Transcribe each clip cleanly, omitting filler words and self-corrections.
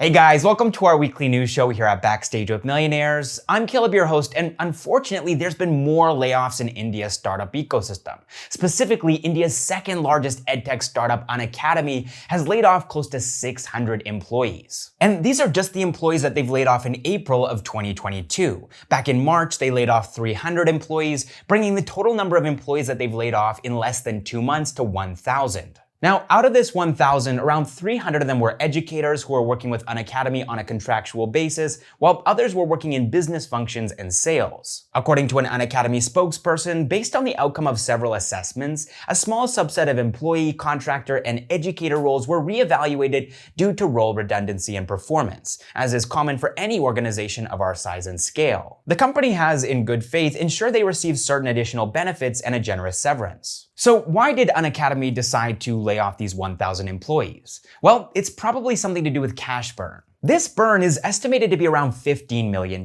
Hey guys, welcome to our weekly news show here at Backstage with Millionaires. I'm Caleb, your host, and unfortunately, there's been more layoffs in India's startup ecosystem. Specifically, India's second largest edtech startup, Unacademy, has laid off close to 600 employees. And these are just the employees that they've laid off in April of 2022. Back in March, they laid off 300 employees, bringing the total number of employees that they've laid off in less than 2 months to 1,000. Now, out of this 1,000, around 300 of them were educators who were working with Unacademy on a contractual basis, while others were working in business functions and sales. According to an Unacademy spokesperson, based on the outcome of several assessments, a small subset of employee, contractor, and educator roles were reevaluated due to role redundancy and performance, as is common for any organization of our size and scale. The company has, in good faith, ensured they receive certain additional benefits and a generous severance. So why did Unacademy decide to lay off these 1,000 employees? Well, it's probably something to do with cash burn. This burn is estimated to be around $15 million,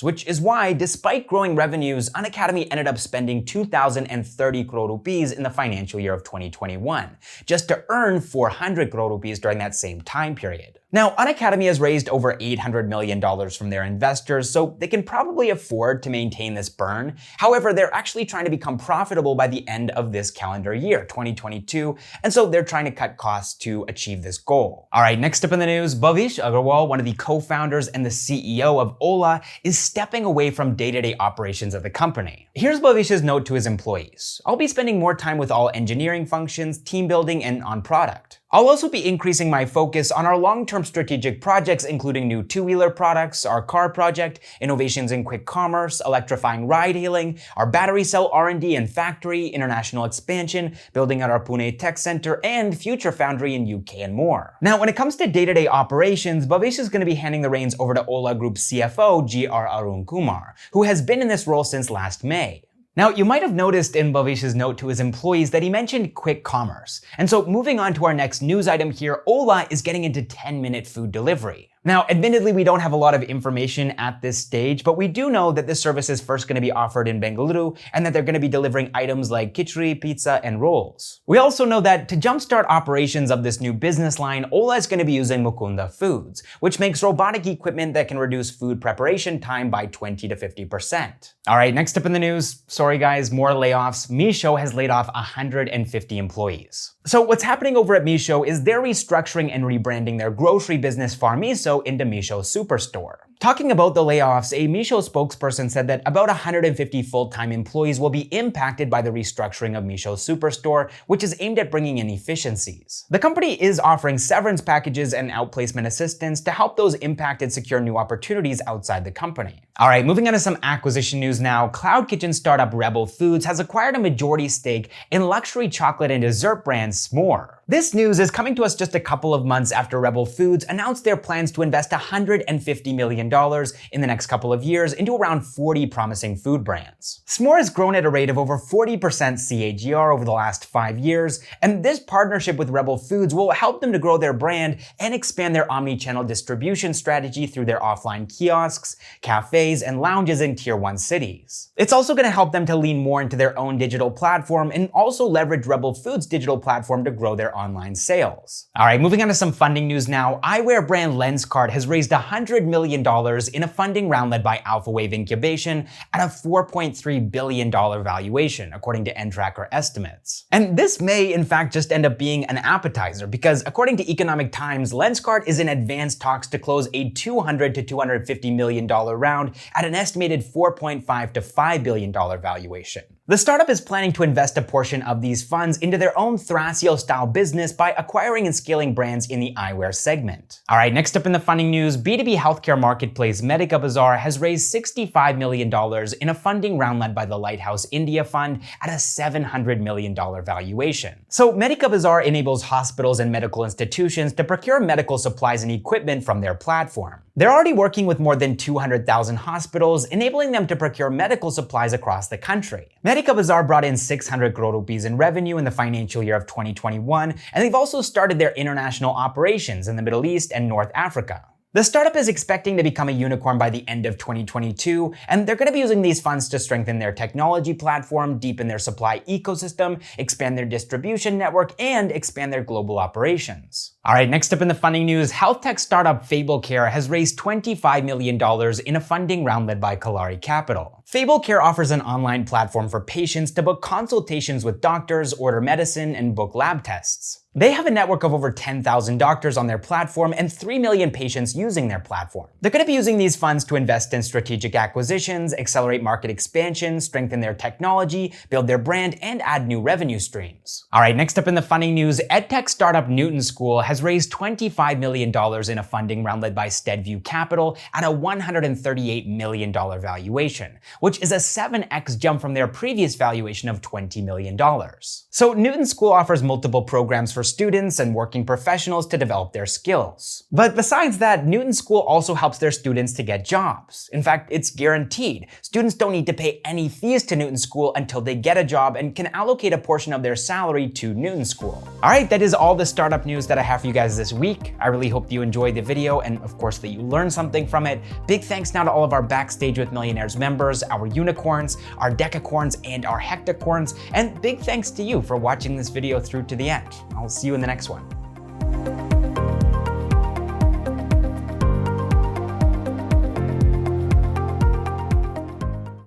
which is why, despite growing revenues, Unacademy ended up spending 2,030 crore rupees in the financial year of 2021, just to earn 400 crore rupees during that same time period. Now, Unacademy has raised over $800 million from their investors, so they can probably afford to maintain this burn. However, they're actually trying to become profitable by the end of this calendar year, 2022, and so they're trying to cut costs to achieve this goal. All right, next up in the news, Bhavish Aggarwal, one of the co-founders and the CEO of Ola, is stepping away from day-to-day operations of the company. Here's Bhavish's note to his employees. I'll be spending more time with all engineering functions, team building, and on product. I'll also be increasing my focus on our long-term strategic projects, including new two-wheeler products, our car project, innovations in quick commerce, electrifying ride-hailing, our battery cell R&D and factory, international expansion, building out our Pune tech center, and future foundry in UK and more. Now, when it comes to day-to-day operations, Bhavish is going to be handing the reins over to Ola Group CFO G.R. Arun Kumar, who has been in this role since last May. Now, you might have noticed in Bhavish's note to his employees that he mentioned quick commerce. And so moving on to our next news item here, Ola is getting into 10-minute food delivery. Now, admittedly, we don't have a lot of information at this stage, but we do know that this service is first going to be offered in Bengaluru and that they're going to be delivering items like khichdi, pizza, and rolls. We also know that to jumpstart operations of this new business line, Ola is going to be using Mukunda Foods, which makes robotic equipment that can reduce food preparation time by 20 to 50%. All right, next up in the news, sorry guys, more layoffs. Meesho has laid off 150 employees. So what's happening over at Meesho is they're restructuring and rebranding their grocery business Meesho into Meesho Superstore. Talking about the layoffs, a Meesho spokesperson said that about 150 full-time employees will be impacted by the restructuring of Meesho Superstore, which is aimed at bringing in efficiencies. The company is offering severance packages and outplacement assistance to help those impacted secure new opportunities outside the company. All right, moving on to some acquisition news now. Cloud kitchen startup Rebel Foods has acquired a majority stake in luxury chocolate and dessert brand Smoor. This news is coming to us just a couple of months after Rebel Foods announced their plans to invest $150 million in the next couple of years into around 40 promising food brands. Smoor has grown at a rate of over 40% CAGR over the last 5 years, and this partnership with Rebel Foods will help them to grow their brand and expand their omni-channel distribution strategy through their offline kiosks, cafes, and lounges in Tier 1 cities. It's also going to help them to lean more into their own digital platform and also leverage Rebel Foods' digital platform to grow their online sales. All right, moving on to some funding news now. Eyewear brand Lenskart has raised $100 million in a funding round led by Alpha Wave Incubation at a $4.3 billion valuation, according to Ntracker estimates. And this may, in fact, just end up being an appetizer because, according to Economic Times, Lenskart is in advanced talks to close a $200 to $250 million round at an estimated $4.5 to $5 billion valuation. The startup is planning to invest a portion of these funds into their own Thrasio-style business by acquiring and scaling brands in the eyewear segment. All right, next up in the funding news, B2B healthcare marketplace Medikabazaar has raised $65 million in a funding round led by the Lighthouse India Fund at a $700 million valuation. So Medikabazaar enables hospitals and medical institutions to procure medical supplies and equipment from their platform. They're already working with more than 200,000 hospitals, enabling them to procure medical supplies across the country. Medikabazaar brought in 600 crore rupees in revenue in the financial year of 2021, and they've also started their international operations in the Middle East and North Africa. The startup is expecting to become a unicorn by the end of 2022, and they're going to be using these funds to strengthen their technology platform, deepen their supply ecosystem, expand their distribution network, and expand their global operations. All right, next up in the funding news, health tech startup PhableCare has raised $25 million in a funding round led by Kalari Capital. PhableCare offers an online platform for patients to book consultations with doctors, order medicine, and book lab tests. They have a network of over 10,000 doctors on their platform and 3 million patients using their platform. They're going to be using these funds to invest in strategic acquisitions, accelerate market expansion, strengthen their technology, build their brand, and add new revenue streams. All right, next up in the funding news, edtech startup Newton School has raised $25 million in a funding round led by Steadview Capital at a $138 million valuation, which is a 7x jump from their previous valuation of $20 million. So Newton School offers multiple programs for students and working professionals to develop their skills. But besides that, Newton School also helps their students to get jobs. In fact, it's guaranteed. Students don't need to pay any fees to Newton School until they get a job and can allocate a portion of their salary to Newton School. All right, that is all the startup news that I have for you guys this week. I really hope that you enjoyed the video and of course that you learned something from it. Big thanks now to all of our Backstage with Millionaires members, our unicorns, our decacorns, and our hectacorns, and big thanks to you for watching this video through to the end. I'll see you in the next one.